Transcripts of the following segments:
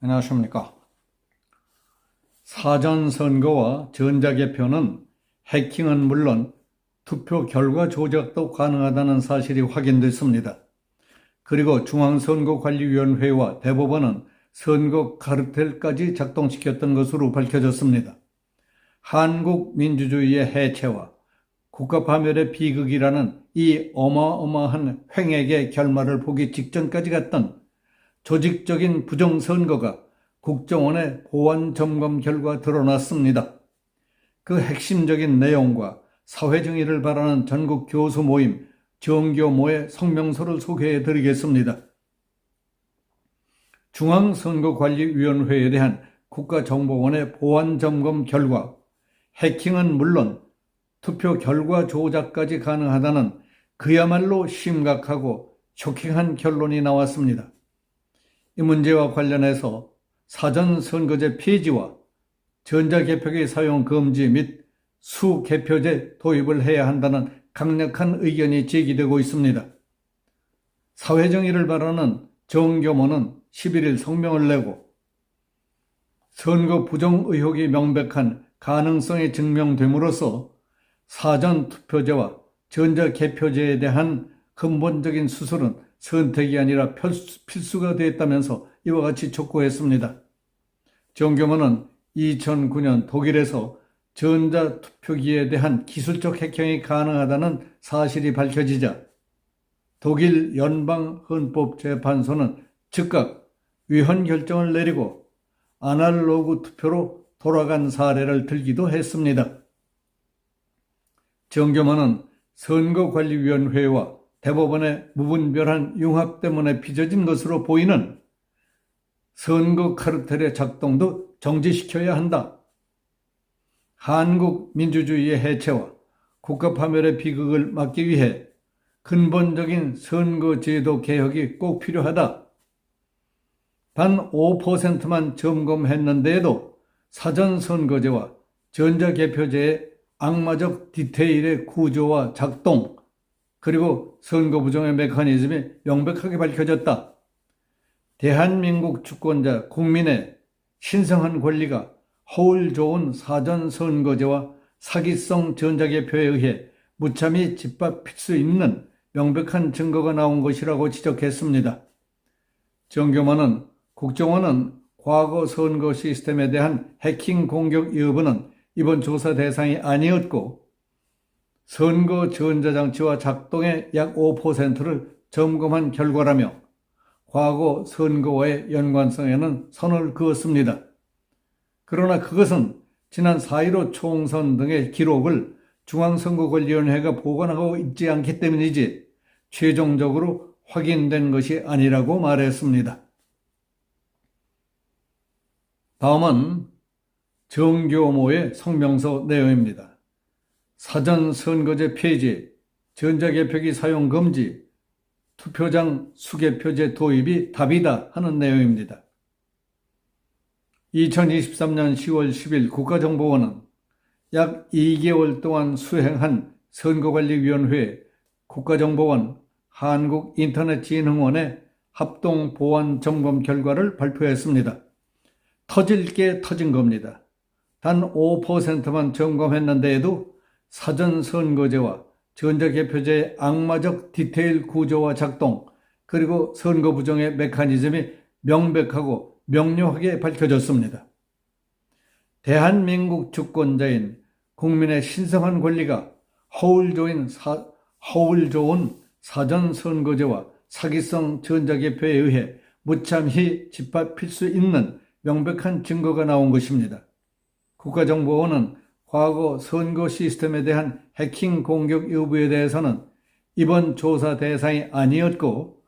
안녕하십니까. 사전선거와 전자개표는 해킹은 물론 투표 결과 조작도 가능하다는 사실이 확인됐습니다. 그리고 중앙선거관리위원회와 대법원은 선거 카르텔까지 작동시켰던 것으로 밝혀졌습니다. 한국 민주주의의 해체와 국가파멸의 비극이라는 이 어마어마한 횡액의 결말을 보기 직전까지 갔던 조직적인 부정선거가 국정원의 보완점검 결과 드러났습니다. 그 핵심적인 내용과 사회정의를 바라는 전국 교수 모임 정교모의 성명서를 소개해 드리겠습니다. 중앙선거관리위원회에 대한 국가정보원의 보완점검 결과 해킹은 물론 투표 결과 조작까지 가능하다는 그야말로 심각하고 쇼킹한 결론이 나왔습니다. 이 문제와 관련해서 사전선거제 폐지와 전자개표기 사용 금지 및 수개표제 도입을 해야 한다는 강력한 의견이 제기되고 있습니다. 사회정의를 바라는 정교모는 11일 성명을 내고 선거 부정 의혹이 명백한 가능성이 증명됨으로써 사전투표제와 전자개표제에 대한 근본적인 수술은 선택이 아니라 필수가 되었다면서 이와 같이 촉구했습니다. 정교모는 2009년 독일에서 전자투표기에 대한 기술적 해킹이 가능하다는 사실이 밝혀지자 독일 연방헌법재판소는 즉각 위헌 결정을 내리고 아날로그 투표로 돌아간 사례를 들기도 했습니다. 정교모는 선거관리위원회와 대법원의 무분별한 융합 때문에 빚어진 것으로 보이는 선거 카르텔의 작동도 정지시켜야 한다. 한국 민주주의의 해체와 국가파멸의 비극을 막기 위해 근본적인 선거제도 개혁이 꼭 필요하다. 단 5%만 점검했는데도 사전선거제와 전자개표제의 악마적 디테일의 구조와 작동, 그리고 선거 부정의 메커니즘이 명백하게 밝혀졌다. 대한민국 주권자 국민의 신성한 권리가 허울 좋은 사전선거제와 사기성 전자개표에 의해 무참히 짓밟힐 수 있는 명백한 증거가 나온 것이라고 지적했습니다. 정교모는 국정원은 과거 선거 시스템에 대한 해킹 공격 여부는 이번 조사 대상이 아니었고 선거 전자장치와 작동의 약 5%를 점검한 결과라며 과거 선거와의 연관성에는 선을 그었습니다. 그러나 그것은 지난 4.15 총선 등의 기록을 중앙선거관리위원회가 보관하고 있지 않기 때문이지 최종적으로 확인된 것이 아니라고 말했습니다. 다음은 정교모의 성명서 내용입니다. 사전선거제 폐지, 전자개표기 사용 금지, 투표장 수개표제 도입이 답이다 하는 내용입니다. 2023년 10월 10일 국가정보원은 약 2개월 동안 수행한 선거관리위원회, 국가정보원, 한국인터넷진흥원의 합동보완점검 결과를 발표했습니다. 터질 게 터진 겁니다. 단 5%만 점검했는데도 사전선거제와 전자개표제의 악마적 디테일 구조와 작동, 그리고 선거 부정의 메커니즘이 명백하고 명료하게 밝혀졌습니다. 대한민국 주권자인 국민의 신성한 권리가 허울 좋은 사전선거제와 사기성 전자개표에 의해 무참히 짓밟힐 수 있는 명백한 증거가 나온 것입니다. 국가정보원은 과거 선거 시스템에 대한 해킹 공격 여부에 대해서는 이번 조사 대상이 아니었고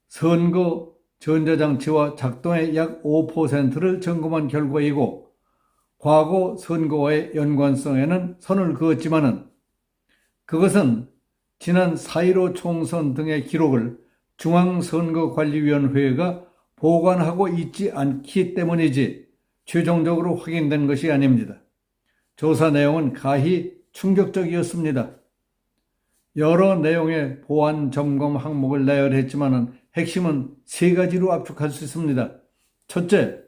선거 전자장치와 작동의 약 5%를 점검한 결과이고 과거 선거와의 연관성에는 선을 그었지만은 그것은 지난 4.15 총선 등의 기록을 중앙선거관리위원회가 보관하고 있지 않기 때문이지 최종적으로 확인된 것이 아닙니다. 조사 내용은 가히 충격적이었습니다. 여러 내용의 보안 점검 항목을 나열했지만 핵심은 세 가지로 압축할 수 있습니다. 첫째,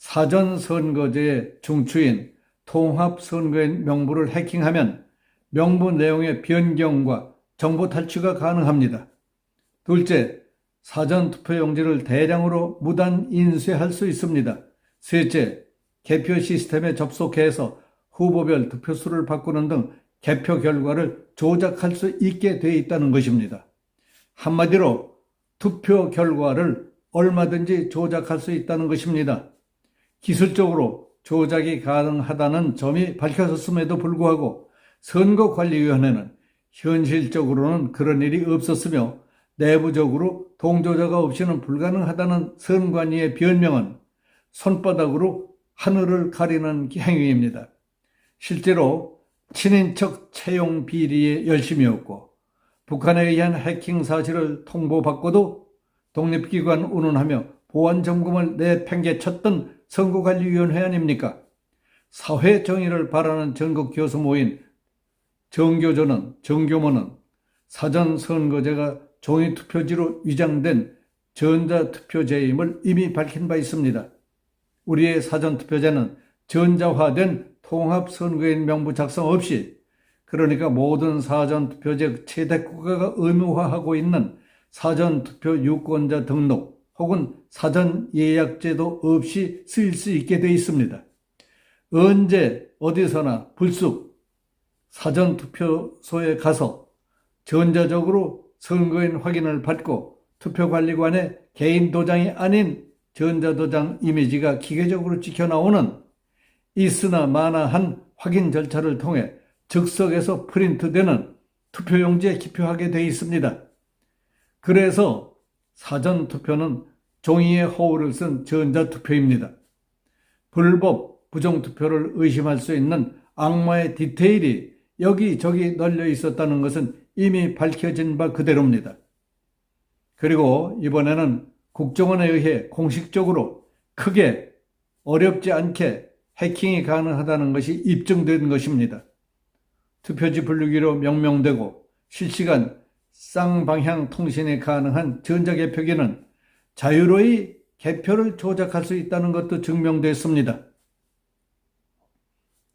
사전선거제의 중추인 통합선거인 명부를 해킹하면 명부 내용의 변경과 정보 탈취가 가능합니다. 둘째, 사전투표용지를 대량으로 무단 인쇄할 수 있습니다. 셋째, 개표 시스템에 접속해서 후보별 득표수를 바꾸는 등 개표 결과를 조작할 수 있게 되어 있다는 것입니다. 한마디로 투표 결과를 얼마든지 조작할 수 있다는 것입니다. 기술적으로 조작이 가능하다는 점이 밝혀졌음에도 불구하고 선거관리위원회는 현실적으로는 그런 일이 없었으며 내부적으로 동조자가 없이는 불가능하다는 선관위의 변명은 손바닥으로 하늘을 가리는 행위입니다. 실제로 친인척 채용 비리에 열심이었고 북한에 의한 해킹 사실을 통보받고도 독립기관 운운하며 보안점검을 내팽개쳤던 선거관리위원회 아닙니까? 사회 정의를 바라는 전국 교수 모인 정교모는 사전선거제가 종이투표지로 위장된 전자투표제임을 이미 밝힌 바 있습니다. 우리의 사전투표제는 전자화된 통합선거인 명부 작성 없이, 그러니까 모든 사전투표제 최대 국가가 의무화하고 있는 사전투표 유권자 등록 혹은 사전예약제도 없이 쓰일 수 있게 되어 있습니다. 언제 어디서나 불쑥 사전투표소에 가서 전자적으로 선거인 확인을 받고 투표관리관의 개인 도장이 아닌 전자도장 이미지가 기계적으로 찍혀나오는 있으나 마나한 확인 절차를 통해 즉석에서 프린트되는 투표용지에 기표하게 되어 있습니다. 그래서 사전투표는 종이의 허울을 쓴 전자투표입니다. 불법 부정투표를 의심할 수 있는 악마의 디테일이 여기저기 널려 있었다는 것은 이미 밝혀진 바 그대로입니다. 그리고 이번에는 국정원에 의해 공식적으로 크게 어렵지 않게 해킹이 가능하다는 것이 입증된 것입니다. 투표지 분류기로 명명되고 실시간 쌍방향 통신이 가능한 전자개표기는 자유로이 개표를 조작할 수 있다는 것도 증명됐습니다.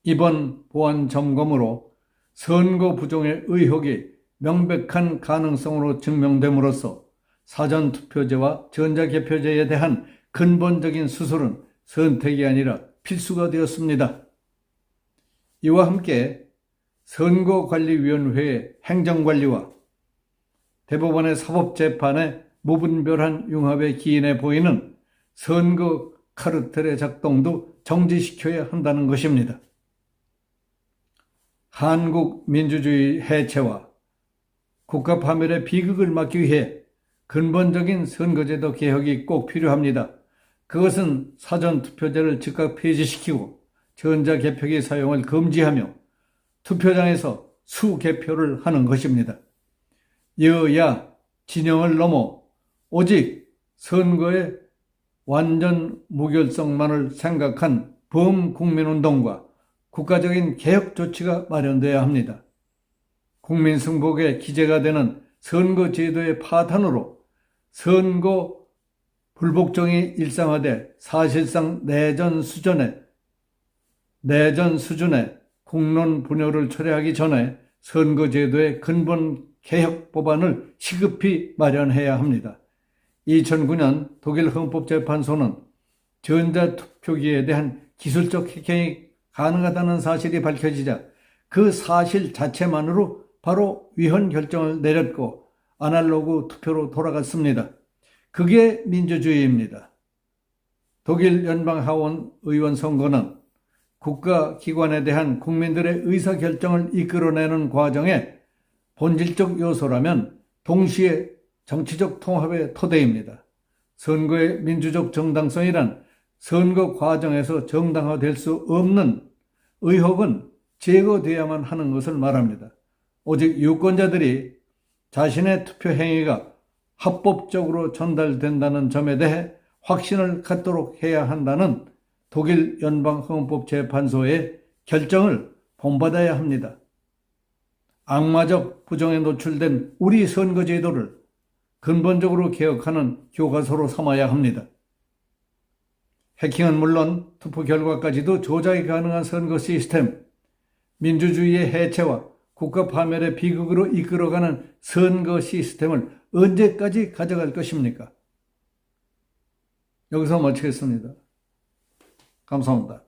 이번 보안 점검으로 선거 부정의 의혹이 명백한 가능성으로 증명됨으로써 사전투표제와 전자개표제에 대한 근본적인 수술은 선택이 아니라 필수가 되었습니다. 이와 함께 선거관리위원회의 행정관리와 대법원의 사법재판의 무분별한 융합에 기인해 보이는 선거 카르텔의 작동도 정지시켜야 한다는 것입니다. 한국 민주주의 해체와 국가 파멸의 비극을 막기 위해 근본적인 선거제도 개혁이 꼭 필요합니다. 그것은 사전투표제를 즉각 폐지시키고 전자개표기 사용을 금지하며 투표장에서 수개표를 하는 것입니다. 여야 진영을 넘어 오직 선거의 완전 무결성만을 생각한 범국민운동과 국가적인 개혁 조치가 마련돼야 합니다. 국민 승복의 기제가 되는 선거제도의 파탄으로 선거 불복종이 일상화돼 사실상 내전 수준의 국론 분열을 초래하기 전에 선거제도의 근본 개혁 법안을 시급히 마련해야 합니다. 2009년 독일 헌법재판소는 전자투표기에 대한 기술적 해킹이 가능하다는 사실이 밝혀지자 그 사실 자체만으로 바로 위헌 결정을 내렸고 아날로그 투표로 돌아갔습니다. 그게 민주주의입니다. 독일 연방하원 의원 선거는 국가기관에 대한 국민들의 의사결정을 이끌어내는 과정에 본질적 요소라면 동시에 정치적 통합의 토대입니다. 선거의 민주적 정당성이란 선거 과정에서 정당화될 수 없는 의혹은 제거되어야만 하는 것을 말합니다. 오직 유권자들이 자신의 투표 행위가 합법적으로 전달된다는 점에 대해 확신을 갖도록 해야 한다는 독일 연방헌법재판소의 결정을 본받아야 합니다. 악마적 부정에 노출된 우리 선거제도를 근본적으로 개혁하는 교과서로 삼아야 합니다. 해킹은 물론 투표 결과까지도 조작이 가능한 선거 시스템, 민주주의의 해체와 국가 파멸의 비극으로 이끌어가는 선거 시스템을 언제까지 가져갈 것입니까? 여기서 마치겠습니다. 감사합니다.